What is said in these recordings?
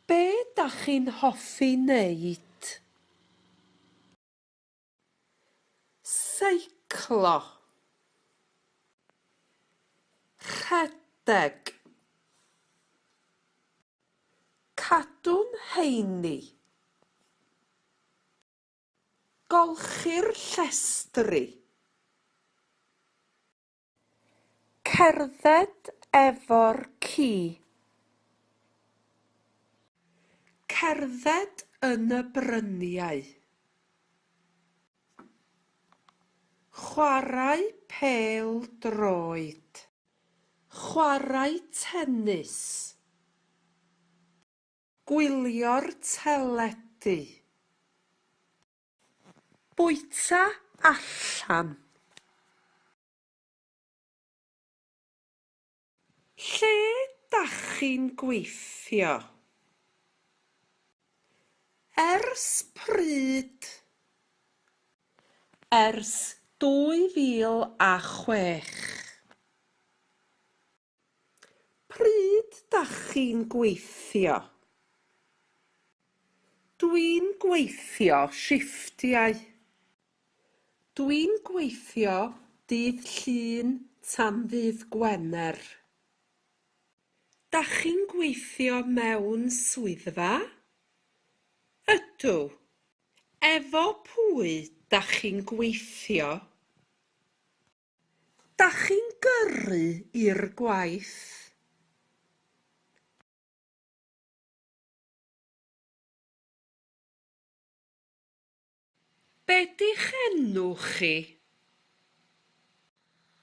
Be dach chi'n hoffi wneud? Seiclo. Rhedeg. Cadw'n heini. Golchi'r llestri. Cerdded efo'r ci. Cerdded yn y bryniau. Chwarae pêl-droed. Chwarae tennis. Gwylio'r teledu. Bwyta allan. Lle dach chi'n gweithio? Ers pryd? Ers 2006. Pryd dach chi'n gweithio? Dwi'n gweithio shifftiau. Dwi'n gweithio dydd Llun tan ddydd Gwener. Dach chi'n gweithio mewn swyddfa? Ydw. Efo pwy dach chi'n gweithio? Dach chi'n gyrru i'r gwaith? Be 'di'ch enw chi?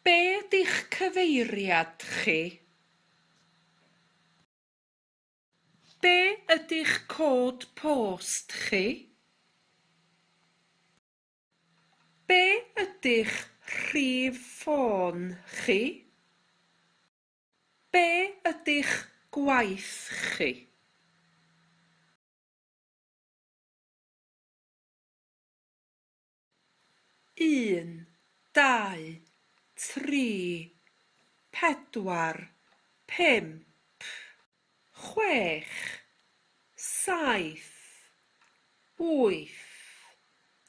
Be 'di'ch cyfeiriad chi? Be ydi'ch cod post chi? Be ydi'ch rhif ffôn chi? Be ydi'ch gwaith chi? 1, 2, 3, 4, 5, 6, 7, 8,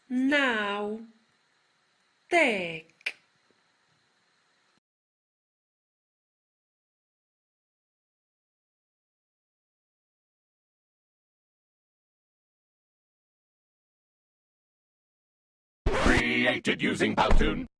9, 10. Created using Powtoon.